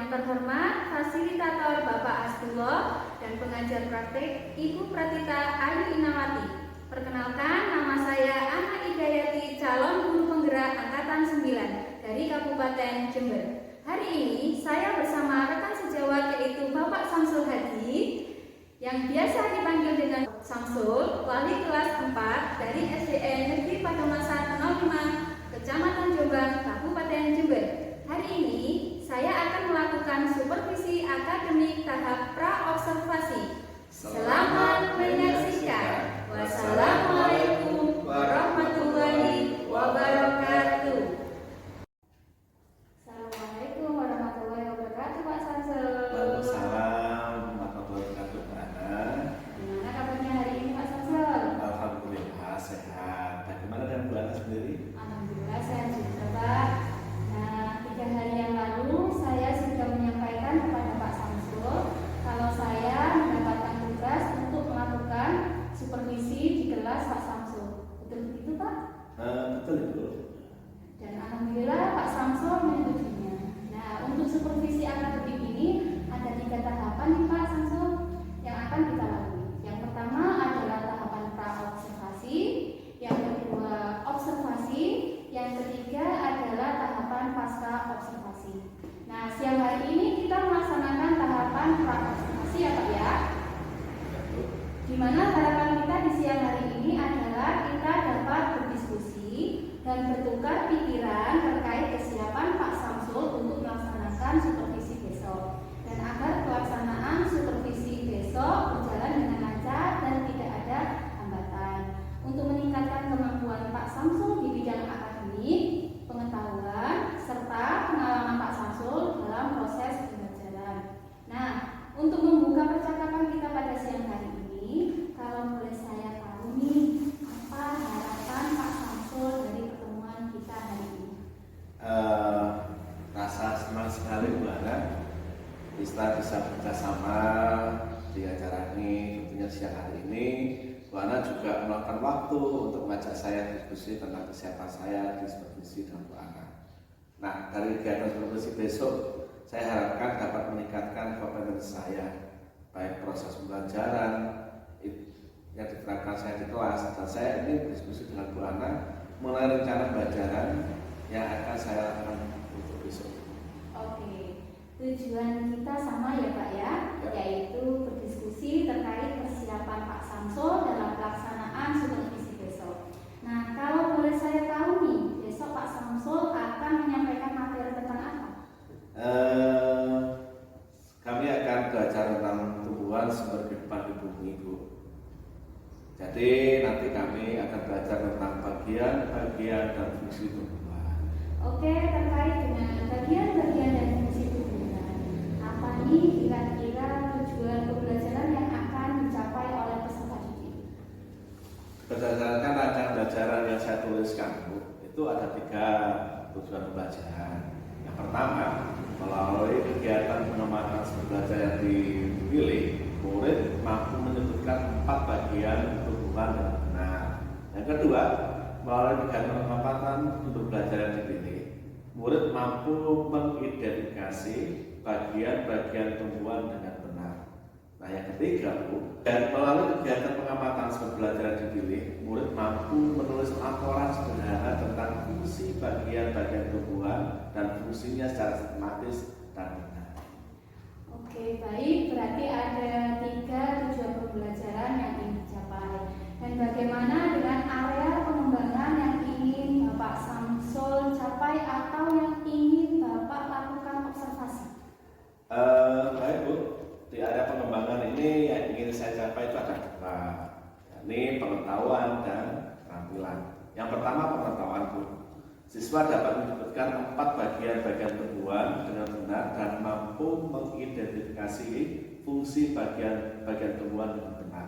yang terhormat fasilitator Bapak Asdullah dan pengajar praktik Ibu Pratita Ayu Inawati. Perkenalkan, nama saya Ana Idayati, calon guru penggerak angkatan 9 dari Kabupaten Jember. Hari ini saya bersama rekan sejawat yaitu Bapak Samsul Hadi yang biasa dipanggil dengan Samsul, wali kelas 4 dari SDN Negeri Pademangan 05, Kecamatan Jombang, Kabupaten Jember. Hari ini saya akan melakukan supervisi akademik tahap pra-observasi. Selamat menyaksikan. Wassalamualaikum warahmatullahi wabarakatuh. Assalamualaikum warahmatullahi wabarakatuh, Pak Samsul. Waalaikumsalam warahmatullahi wabarakatuh, Mbak Ana. Gimana kabarnya hari ini, Pak Samsul? Alhamdulillah sehat. Bagaimana dengan Bu Ana sendiri? Alhamdulillah sehat juga, Pak. Nah, 3 hari yang lalu saya sudah menyampaikan kepada Pak Samsul kalau saya mendapatkan tugas untuk melakukan supervisi di kelas Pak Samsul. Betul begitu, Pak? Betul Ibu. Dan alhamdulillah Pak Samsul menyetujuinya. Nah, untuk supervisi akademik ini ada 3 tahapan nih Pak Samsul yang akan kita lalui. Yang pertama adalah tahapan pra-observasi, yang kedua observasi, yang ketiga adalah tahapan pasca observasi. Nah, siang hari ini kita melaksanakan tahapan pra-observasi ya Pak ya. Di mana harapan kita di siang hari ini adalah kita dapat berdiskusi dan bertukar pikiran terkait kesiapan Pak Samsul untuk melaksanakan supervisi besok, dan agar pelaksanaan supervisi besok berjalan dengan lancar dan tidak ada hambatan. Untuk meningkatkan kemampuan Pak Samsul di bidang akademik, pengetahuan, serta pengalaman Pak Samsul dalam proses pembelajaran. Nah, untuk membuka percakapan kita pada siang hari ini, kalau boleh saya tahu nih, apa harapan Pak Samsul dari pertemuan kita hari ini? Rasa senang sekali Bu Ana bisa bekerjasama di acara ini. Tentunya siang hari ini Bu Ana juga melakukan waktu untuk mengajak saya diskusi tentang kesiapan saya di supervisi dan Bu Ana. Nah, dari kegiatan supervisi besok saya harapkan dapat meningkatkan kompetensi saya, baik proses pembelajaran yang diterapkan saya di kelas, dan saya ingin berdiskusi dengan Bu Ana mengenai rencana pembelajaran yang akan saya lakukan untuk besok. Oke, tujuan kita sama ya Pak ya, yaitu berdiskusi terkait persiapan Pak Samsul dalam pelaksanaan supervisi besok. Nah, kalau boleh saya tahu nih, besok Pak Samsul akan menyampaikan materi tentang apa? Kami akan belajar tentang tumbuhan sumber kehidupan di bumi, Bu. Jadi nanti kami akan belajar tentang bagian-bagian dan fungsi tumbuhan. Oke, terkait dengan bagian-bagian dan fungsi tumbuhan, apa nih kira-kira tujuan pembelajaran yang akan dicapai oleh peserta didik? Berdasarkan rancangan pembelajaran yang saya tuliskan, Bu, itu ada 3 tujuan pembelajaran. Yang pertama, melalui kegiatan pengembangan sumber belajar yang dipilih, murid mampu menyebutkan 4 bagian tumbuhan yang benar. Yang kedua, melalui kegiatan pengamatan sumber belajar yang dipilih, murid mampu mengidentifikasi bagian-bagian tumbuhan dengan benar. Nah, yang ketiga, Bu, dan melalui kegiatan pengamatan sumber belajar yang dipilih, murid mampu menulis laporan sederhana tentang fungsi bagian-bagian tumbuhan dan fungsinya secara sistematis dan benar. Oke, baik, berarti ada 3 tujuan pembelajaran yang ingin dicapai. Dan bagaimana dengan area pengembangan yang ingin Bapak Samsul capai atau yang ingin Bapak lakukan observasi? Baik Bu, di area pengembangan ini yang ingin saya capai itu ada 2, yakni pengetahuan dan keterampilan. Yang pertama pengetahuan, Bu. Siswa dapat menyebutkan 4 bagian-bagian tumbuhan dengan benar dan mampu mengidentifikasi fungsi bagian-bagian tumbuhan dengan benar.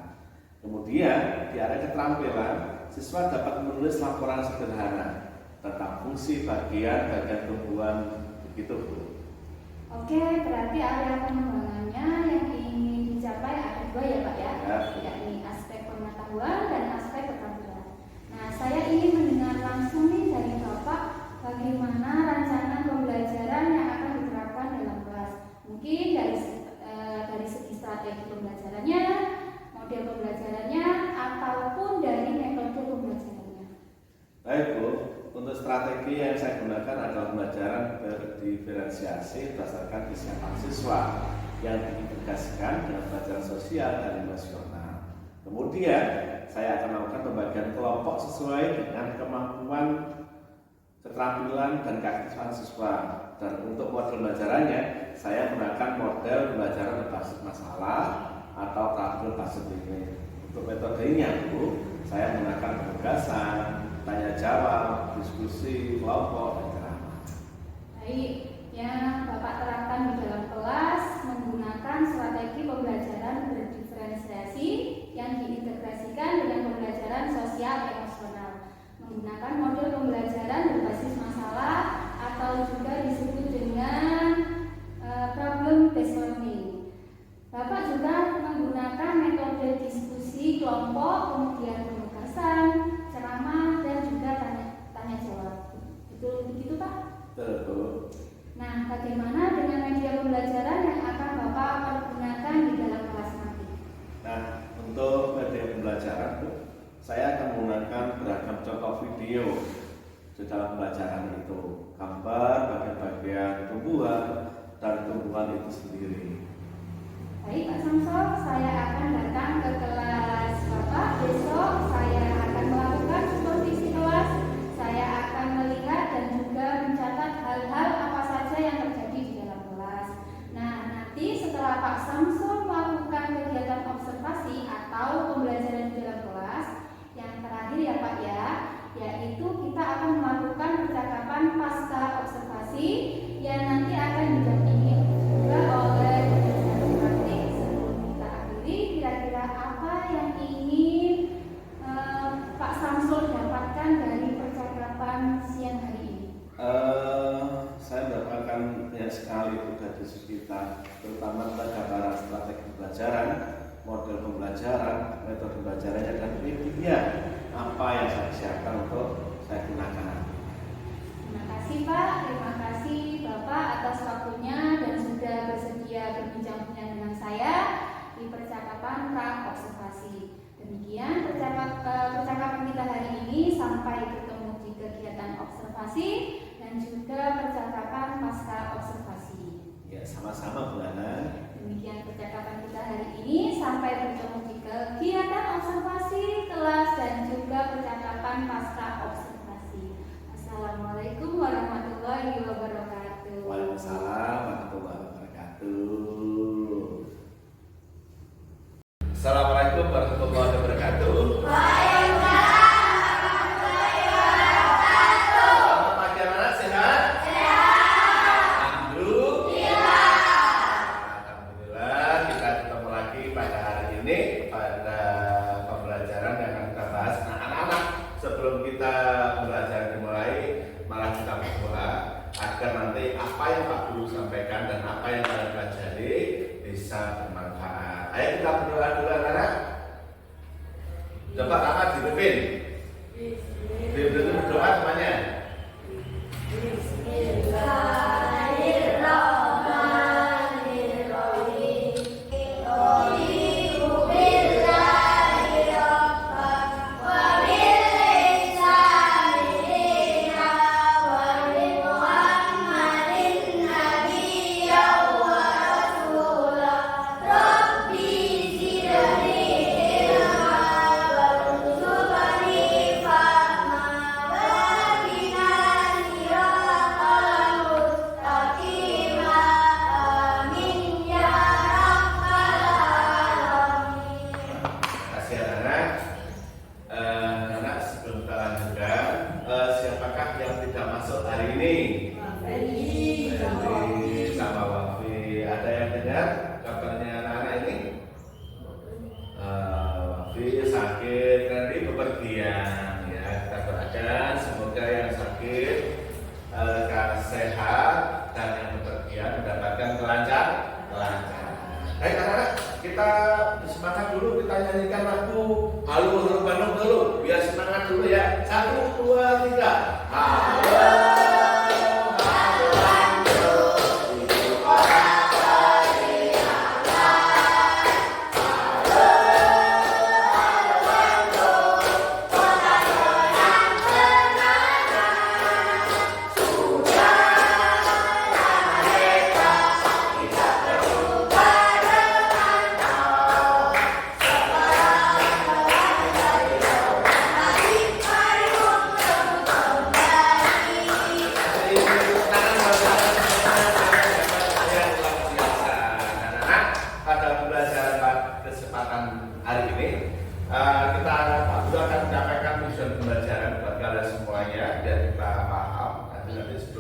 Kemudian di area keterampilan, siswa dapat menulis laporan sederhana tentang fungsi bagian-bagian tumbuhan, begitu Bu. Oke, berarti area pengembangannya yang ingin dicapai ada 2 ya Pak ya, yakni aspek pengetahuan dan aspek keterampilan. Nah, saya ingin mendengar langsung nih dari Bapak bagaimana rancangan pembelajaran yang akan diterapkan dalam kelas. strategi yang saya gunakan adalah pembelajaran berdiferensiasi berdasarkan kesiapan siswa yang diintegrasikan dengan pelajaran sosial dan emosional. Kemudian saya akan melakukan pembagian kelompok sesuai dengan kemampuan, keterampilan, dan keaktifan siswa. Dan untuk model pembelajarannya, saya menggunakan model pembelajaran berbasis masalah atau tabel basis ini. Untuk metodenya, Bu, saya menggunakan penugasan, tanya jawab, diskusi, kelompok, dan ceramah. Baik, yang Bapak terapkan di dalam kelas menggunakan strategi pembelajaran berdiferensiasi yang diintegrasikan dengan pembelajaran sosial emosional, menggunakan model pembelajaran berbasis masalah atau juga disebut dengan problem based learning. Bapak juga menggunakan metode diskusi kelompok, kemudian penugasan, ceramah, dan juga tanya jawab. Betul begitu, Pak? Betul. Nah, bagaimana dengan media pembelajaran yang akan Bapak pergunakan di dalam kelas nanti? Nah, untuk media pembelajaran, Bu, saya akan menggunakan beragam contoh video di dalam pembelajaran itu, gambar bagian-bagian tumbuhan dan tumbuhan itu sendiri. Baik, Pak Samsul, saya akan datang ke kelas Bapak. Besok saya akan melakukan supervisi kelas. Saya akan melihat dan juga mencatat hal-hal apa saja yang terjadi di dalam kelas. Nah, nanti setelah Pak Samsul melakukan kegiatan observasi atau pembelajaran di dalam kelas, yang terakhir ya Pak ya, yaitu kita akan melakukan percakapan pasca observasi yang nanti akan didampingi juga oleh praktik. Sebelum kita akhiri, kira-kira apa yang ingin Pak Samsul dapatkan dari percakapan siang hari ini? Saya mendapatkan banyak sekali dari sisi kita, terutama tentang gambaran strategi pembelajaran, model pembelajaran, metode pembelajarannya, dan media apa yang saya siapkan untuk saya gunakan. Terima kasih Pak, terima kasih Bapak atas waktunya dan sudah bersedia berbincang-bincang dengan saya di percakapan pra-observasi. Demikian percakapan kita hari ini, sampai bertemu di kegiatan observasi dan juga percakapan pasca observasi. Ya, sama-sama Bu Ana. Demikian percakapan kita hari ini, sampai bertemu di kegiatan observasi kelas dan juga percakapan pasca observasi. Assalamualaikum warahmatullahi wabarakatuh. Waalaikumsalam warahmatullahi wabarakatuh. Assalamualaikum warahmatullahi wabarakatuh. Selamat pagi anak, sehat? Alhamdulillah, kita ketemu lagi pada hari ini pada pembelajaran yang akan kita bahas. Nah, anak-anak, sebelum kita belajar dimulai, malah kita berdoa agar nanti apa yang Pak Guru sampaikan dan apa yang kalian pelajari bisa bermanfaat. Ayo kita berdoa dulu anak-anak. Coba kakak dipimpin. Dipimpin berdoa semuanya.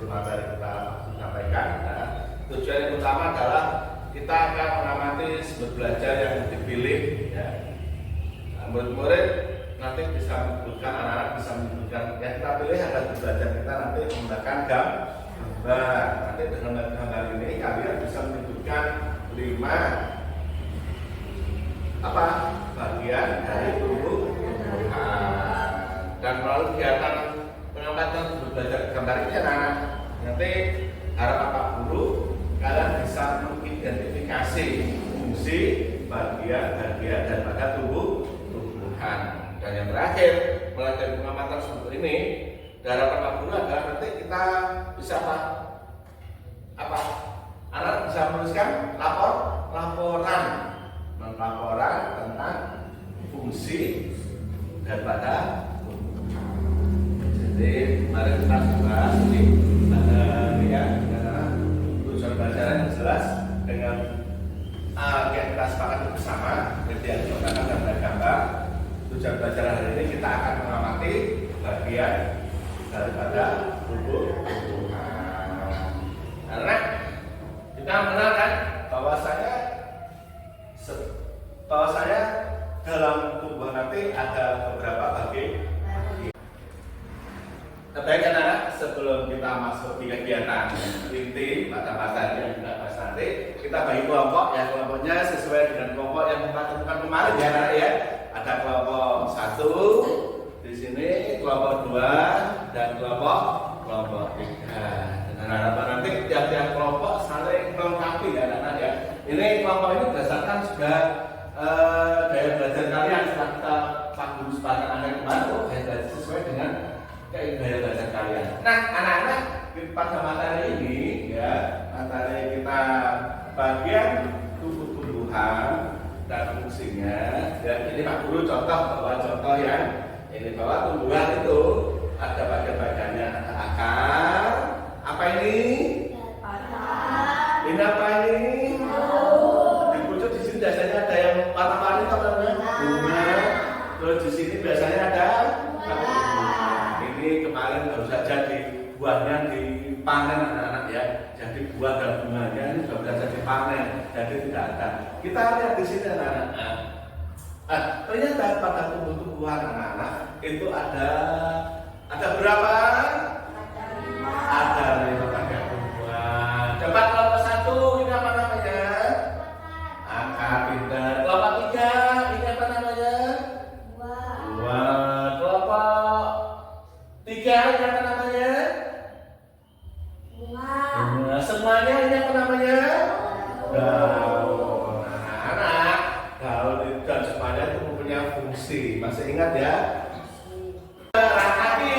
materi kita sampaikan. Nah, tujuan yang utama adalah kita akan mengamati sumber belajar yang dipilih, ya. Murid-murid nanti bisa menyebutkan, anak-anak bisa menyebutkan yang kita pilih agar belajar kita nanti menggunakan gambar. Nanti dengan gambar ini kalian bisa menyebutkan 5 bagian dari tubuh dan melalui kegiatan pengamatan sumber belajar gambar ini anak-anak nanti harapan Pak Guru kalian bisa mengidentifikasi fungsi bagian-bagian daripada tumbuhan. Dan yang terakhir, mulai dari pengamatan sumber ini, harapan Pak Guru adalah nanti kita bisa apa? Anak bisa menuliskan laporan tentang fungsi daripada tumbuhan. Jadi mari kita bahas ini ya, tujuan pelajaran yang jelas dengan yang kita sepakati bersama, yang dikatakan dan gambar. Tujuan pelajaran hari ini kita akan mengamati bagian daripada tumbuhan. Karena kita mengenal kan bahwasanya dalam tumbuhan nanti ada beberapa bagian. Baik anak-anak, sebelum kita masuk di kegiatan inti pada materi yang kita bahas nanti, kita bagi kelompok ya, kelompoknya sesuai dengan kelompok yang kita temukan kemarin ya anak ya. Ada kelompok 1 di sini, kelompok 2 dan kelompok 3. Dan harapan nanti tiap-tiap kelompok saling melengkapi ya anak-anak ya. Ini kelompok ini berdasarkan sudah gaya belajar kalian setelah kita Pak Guru sepakat anak kemarin, gaya belajar sesuai dengan gaya belajar kalian. Nah anak-anak pada materi ini ya, materi kita bagian tumbuhan dan fungsinya. Dan ini Pak Guru contoh yang ini bahwa tumbuhan itu ada bagian-bagiannya, ada akar. Apa ini? Ini apa ini? Di pucuk di sini biasanya ada yang warna-warni namanya bunga. Terus di sini biasanya ada ini kemarin baru saja di buahnya dipanen anak-anak ya. Jadi buah dan bunganya ini sudah bisa dipanen, jadi tidak ada. Kita lihat di sini anak-anak. Ternyata pada tumbuh-tumbuhan anak-anak itu ada berapa? Ada 5 bagian tumbuhan. Coba kelompok 1 ini apa namanya? Akar. Pintar. Kelompok 3 ini apa namanya? Buah. Kelompok 3 ini apa namanya? Bunga. Semuanya ini apa namanya? Daun. Anak-anak, daun itu dan semuanya itu mempunyai fungsi. Masih ingat ya? Kaki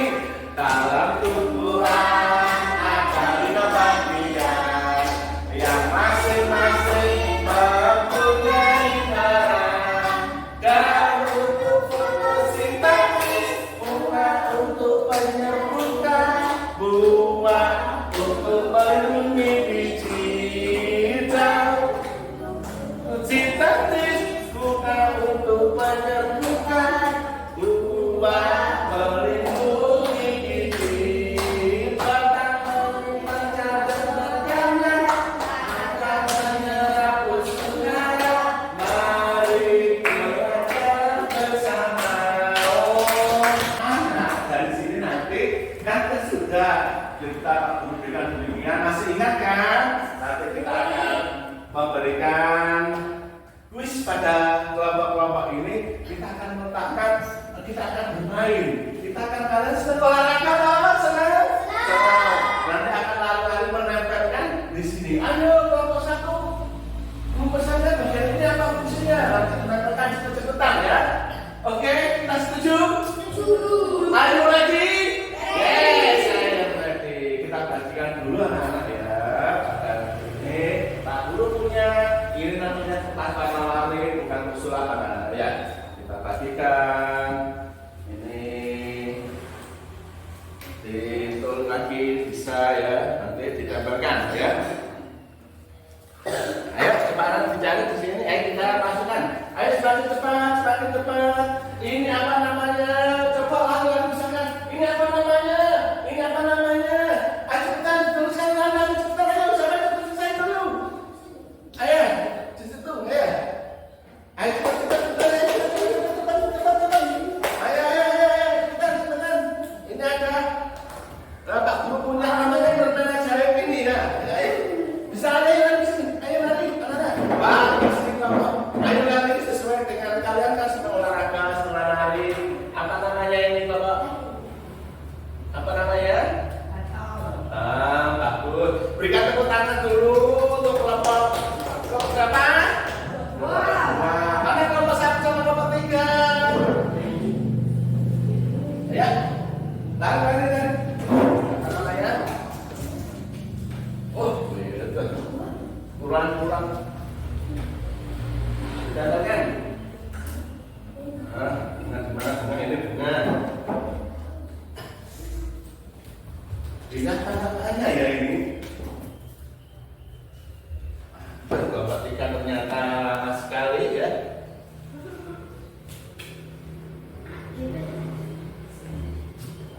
dalam tumbuhan ada 5 bagian yang masing-masing mempunyai peran. Daun untuk fotosintesis, bunga untuk penyerbukan, buah untuk melindungi biji daun. Sintetis, bunga untuk penyerbukan, buah melindungi biji batang, menjaga berkarya akan menyerap udara. Mari belajar bersama. Anak dari sini nanti sudah kita memberikan bimbingan. Masih ingat kan? Nanti kita akan memberikan kuis pada kelompok-kelompok ini. Kita akan meletakkan, kita akan bermain, kita akan kalian senang olahraga apa? Senang? Nanti akan lari-lari menempelkan di sini. Ayo kelompok 1, pesannya bagian ini apa fungsinya? Nanti menempelkan cepet-cepetan ya. Oke, kita setuju? Ayo lagi? Yes, saya ready. Kita bagikan dulu anak-anak ya. Pada ini Pak Guru punya, ini namanya kertas warna warni, bukan usul apa ya. Kita bagikan. Ditulis lagi bisa ya, nanti digambarkan ya. Ayo cepat dicari di sini. Ayo kita masukkan. Ayo semakin cepat. Ini apa namanya? Coba lagi misalkan. Ini apa namanya? Ayo cepetan. apanya ya ini? Perhatikan ternyata lama sekali ya.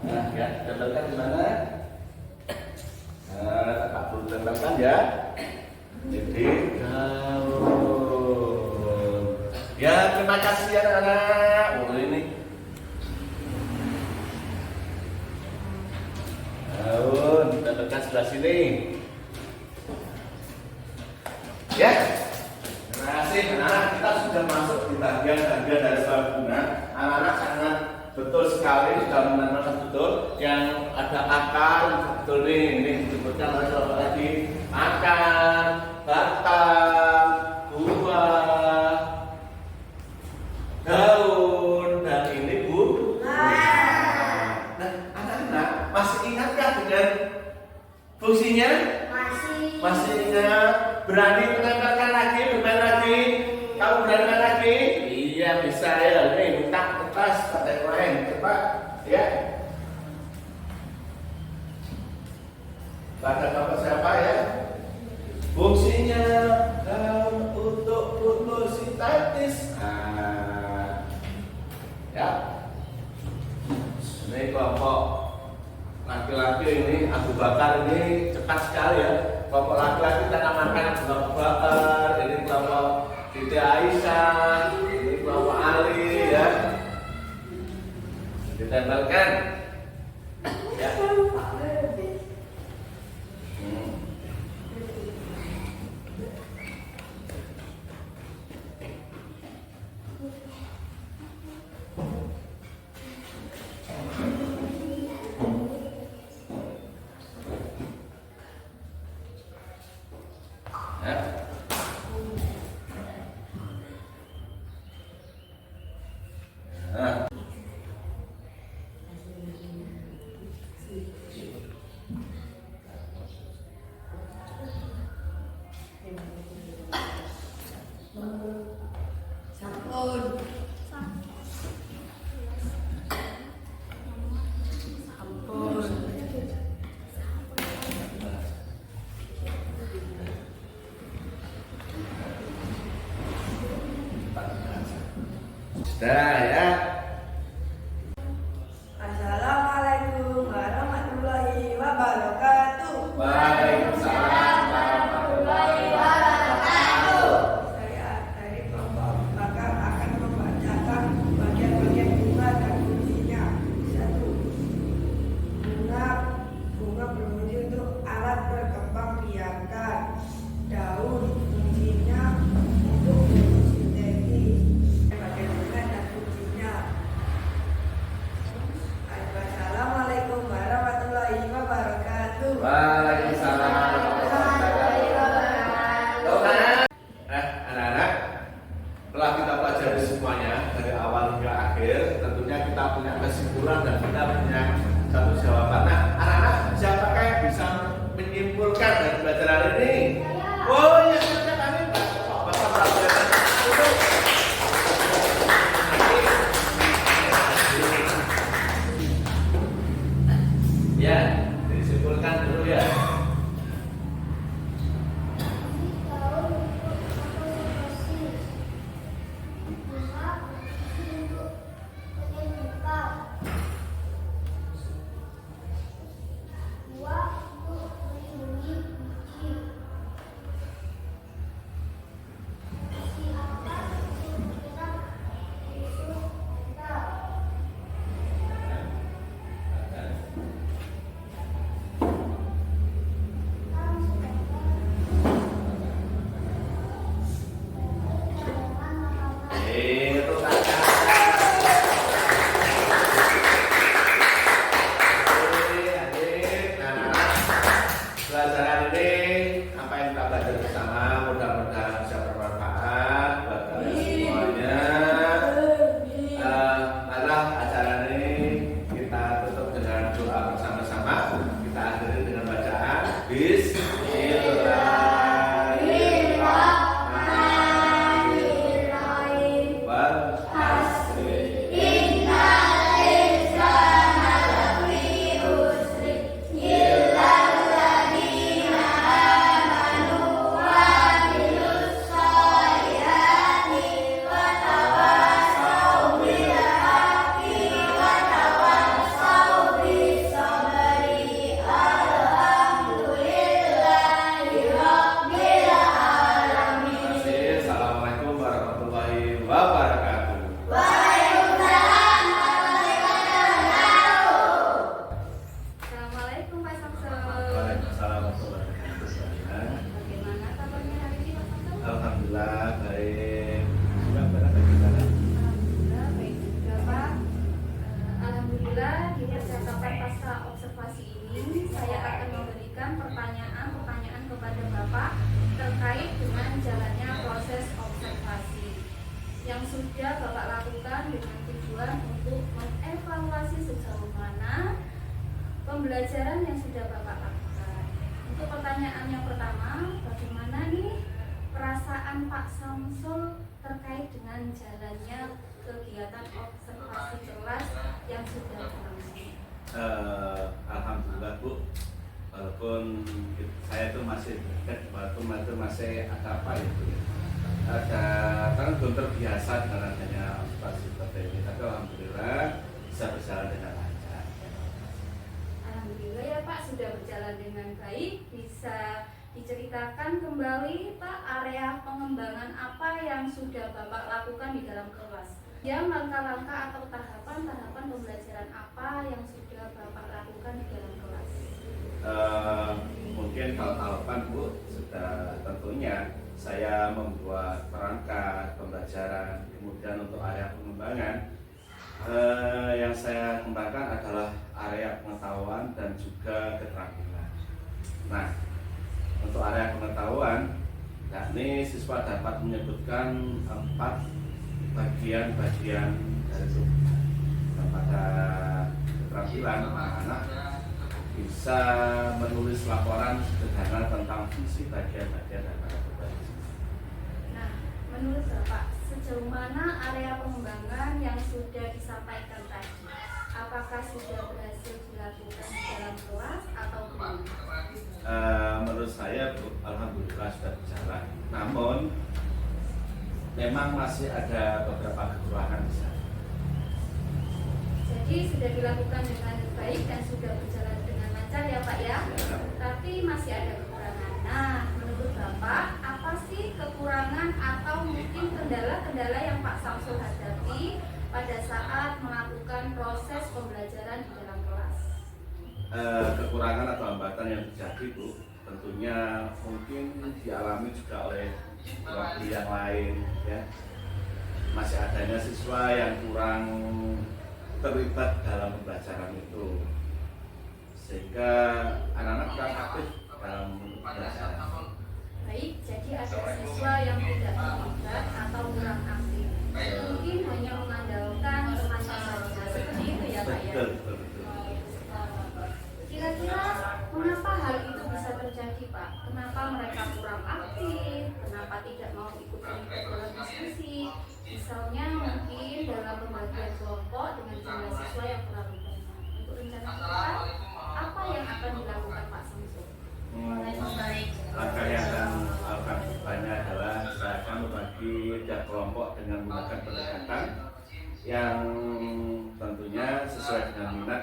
Nah, ya, tempelkan di mana? Nah, tak perlu tempelkan ya. Jadi, ya, terima kasih ya anak-anak. Oh ini. Daun, tempelkan sebelah sini. Ya, terima kasih anak-anak. Kita sudah masuk di bagian-bagian dari sebab guna. Anak-anak sangat betul sekali, sudah menerangkan betul yang ada akar, betul ini disebutkan oleh Bapak tadi, akar, batang, buah, daun, dan ini nah, anak-anak masih ingatkah dengan fungsinya? Masih ingat? Berani menempelkan lagi, bermain lagi? Kamu berani main lagi? Iya bisa ya, ini minta kertas pada yang lain, cepat ya. Pada bapak siapa ya? Fungsinya daun untuk fotosintesis. Nah, ya. Ini kelompok laki-laki ini Abu Bakar ini cepat sekali ya. Kelompok laki-laki tanaman Abu Bakar, ini kelompok Siti Aisyah, ini kelompok Ali ya. Ditempelkan ya. Sudah ya. Assalamualaikum warahmatullahi wabarakatuh. Waalaikumsalam warahmatullahi wabarakatuh. Saya dari kelompok bakal akan membacakan bagian-bagian bunga dan fungsinya. 1. Bunga berfungsi untuk alat berkembang biakan. Daun fungsinya untuk fotosintesis. Bagian bunga dan fungsinya. Assalamualaikum warahmatullahi wabarakatuh. Waalaikumsalam warahmatullahi wabarakatuh. Anak-anak, setelah kita pelajari semuanya dari awal hingga akhir, tentunya kita punya kesimpulan dan kita punya satu jawaban. Nah, anak-anak, siapakah yang bisa menyimpulkan dari pelajaran ini? Oh ya, sudah kami Bapak pelajaran itu. Ya, disimpulkan dulu ya. Itu pelajaran ini apa yang kita belajar bersama mudah-mudahan bisa bermanfaat buat kalian semuanya. Malah acara ini kita tutup dengan doa bersama-sama. Kita akhiri dengan bacaan Bismillahirrahmanirrahim. Wal hasri. Innal insana lafi khusr illa sudah Bapak lakukan dengan tujuan untuk mengevaluasi sejauh mana pembelajaran yang sudah Bapak lakukan. Untuk pertanyaan yang pertama, bagaimana nih perasaan Pak Samsul terkait dengan jalannya kegiatan observasi kelas yang sudah berlangsung? Alhamdulillah Bu, walaupun saya itu masih masih ada apa itu ya, ada kan belum terbiasa dengan adanya observasi seperti ini, tapi alhamdulillah bisa berjalan dengan lancar. Alhamdulillah ya Pak, sudah berjalan dengan baik. Bisa diceritakan kembali Pak area pengembangan apa yang sudah Bapak lakukan di dalam kelas? Ya, langkah-langkah atau tahapan-tahapan pembelajaran apa yang sudah Bapak lakukan di dalam kelas? Mungkin kalau tahapan Bu, sudah tentunya saya membuat perangkat pembelajaran, kemudian untuk area pengembangan yang saya kembangkan adalah area pengetahuan dan juga keterampilan. Nah, untuk area pengetahuan, yakni siswa dapat menyebutkan 4 bagian-bagian dari tubuh. Dan pada keterampilan, anak-anak bisa menulis laporan sederhana tentang fungsi bagian-bagian daripada tubuh. Nah, menurut Bapak, sejauh mana area pengembangan yang sudah disampaikan tadi? Apakah sudah berhasil dilakukan di dalam kelas atau belum? Menurut saya, alhamdulillah sudah berjalan. Namun, memang masih ada beberapa kekurangan di sana. Jadi sudah dilakukan dengan baik dan sudah berjalan dengan lancar ya Pak ya? Ya. Tapi masih ada kekurangan. Nah, menurut Bapak, apa sih kekurangan atau mungkin kendala-kendala yang Pak Samsul hadapi pada saat melakukan proses pembelajaran di dalam kelas? Kekurangan atau hambatan yang terjadi Bu, tentunya mungkin dialami juga oleh wakil yang lain ya. Masih adanya siswa yang kurang terlibat dalam pembelajaran itu, sehingga anak-anak kurang aktif dalam pembelajaran. Baik, jadi ada siswa yang tidak terlibat atau kurang aktif. Mungkin hanya mengandalkan temannya saja. Seperti itu ya Pak ya? Betul. Kira-kira mengapa hal itu bisa terjadi Pak? Kenapa mereka kurang aktif? Kenapa tidak mau ikut terlibat dalam diskusi? Misalnya mungkin dalam pembagian kelompok dengan jumlah siswa yang terlalu banyak. Untuk rencana kita, apa yang akan dilakukan Pak Samsul? Langkah yang akan dilakukan banyak adalah saya akan membagi tiap kelompok dengan menggunakan pendekatan yang tentunya sesuai dengan minat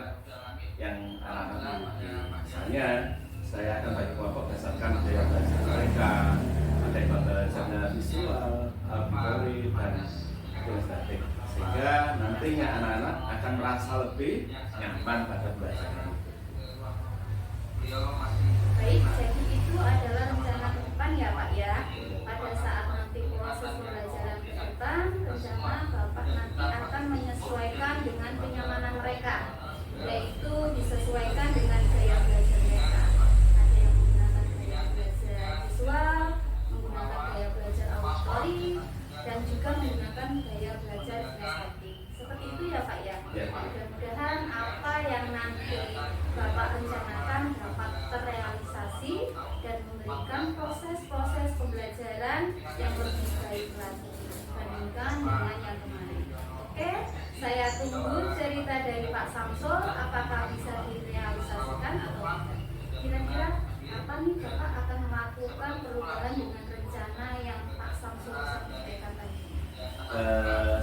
yang anak-anak miliki. Misalnya, saya akan bagi kelompok berdasarkan gaya belajar mereka, ada yang belajarnya visual, auditory, dan kinestetik, sehingga nantinya anak-anak akan merasa lebih nyaman pada belajar. Baik, jadi itu adalah rencana ke depan ya Pak ya. Pada saat nanti proses pembelajaran ke depan, rencana Bapak nanti akan menyesuaikan dengan kenyamanan mereka, yaitu disesuaikan dengan gaya belajar mereka. Ada yang menggunakan gaya belajar visual, menggunakan gaya belajar auditory, dan juga menggunakan gaya belajar kinestetik. Seperti itu ya Pak ya. Mudah-mudahan apa yang nanti Bapak rencanakan dapat terrealisasi dan memberikan proses-proses pembelajaran yang lebih baik lagi dibandingkan dengan yang kemarin. Oke, saya tunggu cerita dari Pak Samsul apakah bisa direalisasikan atau tidak. Kira-kira apa nih Bapak akan melakukan perubahan dengan rencana yang Pak Samsul sampaikan tadi?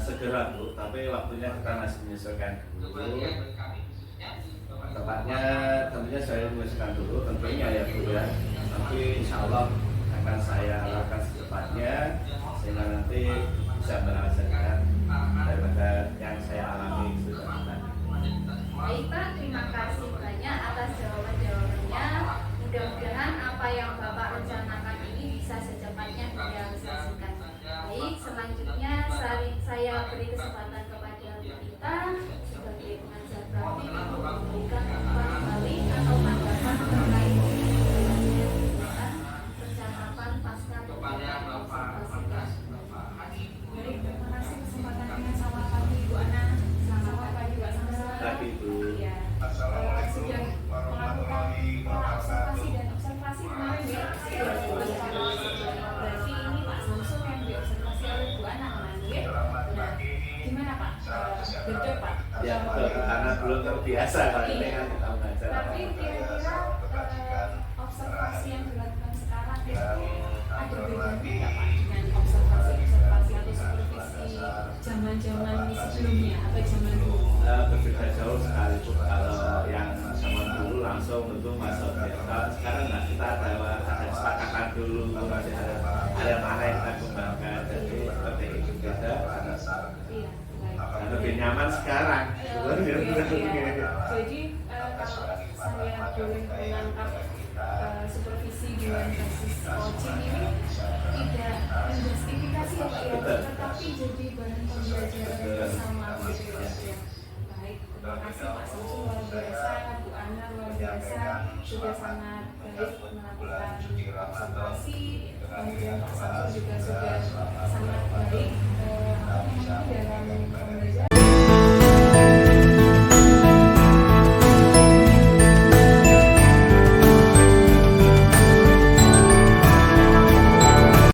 Segera Bu, tapi waktunya kita masih menyesuaikan dulu. Tepatnya tentunya saya menyesuaikan dulu tentunya ya Bu ya. Tapi insya Allah akan saya lakukan secepatnya sehingga nanti bisa menyelesaikan daripada yang saya alami sudah tadi. Baik Pak, terima kasih banyak atas jawaban-jawabannya. Mudah-mudahan apa yang Bapak rencanakan ini bisa secepatnya direalisasikan. Baik, selanjutnya saya beri kesempatan kepada kita sebagai pengajar praktik untuk memberikan kembali atau tanggapan terkait percakapan pasca kegiatan observasi. Baik, terima kasih kesempatan biasa kalau ini Iya. kan kita belajar. Tapi kira-kira observasi yang dilakukan sekarang itu ada bedanya nggak Pak dengan observasi atau supervisi zaman-zaman sebelumnya atau zaman dulu? Berbeda jauh sekali Bu. Kalau yang zaman dulu langsung tentu masuk desa. Sekarang nggak, kita ada kesepakatan dulu, nanti ada mana yang kita kembangkan. Jadi seperti itu beda. Iya, baik. Dan lebih nyaman sekarang. Iya. Jadi kalau saya boleh menangkap supervisi dengan basis coaching ini tidak menjustifikasi ya Pak ya, tetapi jadi bahan pembelajaran bersama gitu ya. Baik, terima kasih Pak Samsul luar biasa, Bu Ana luar biasa, sudah sangat baik melakukan observasi, kemudian Pak Samsul juga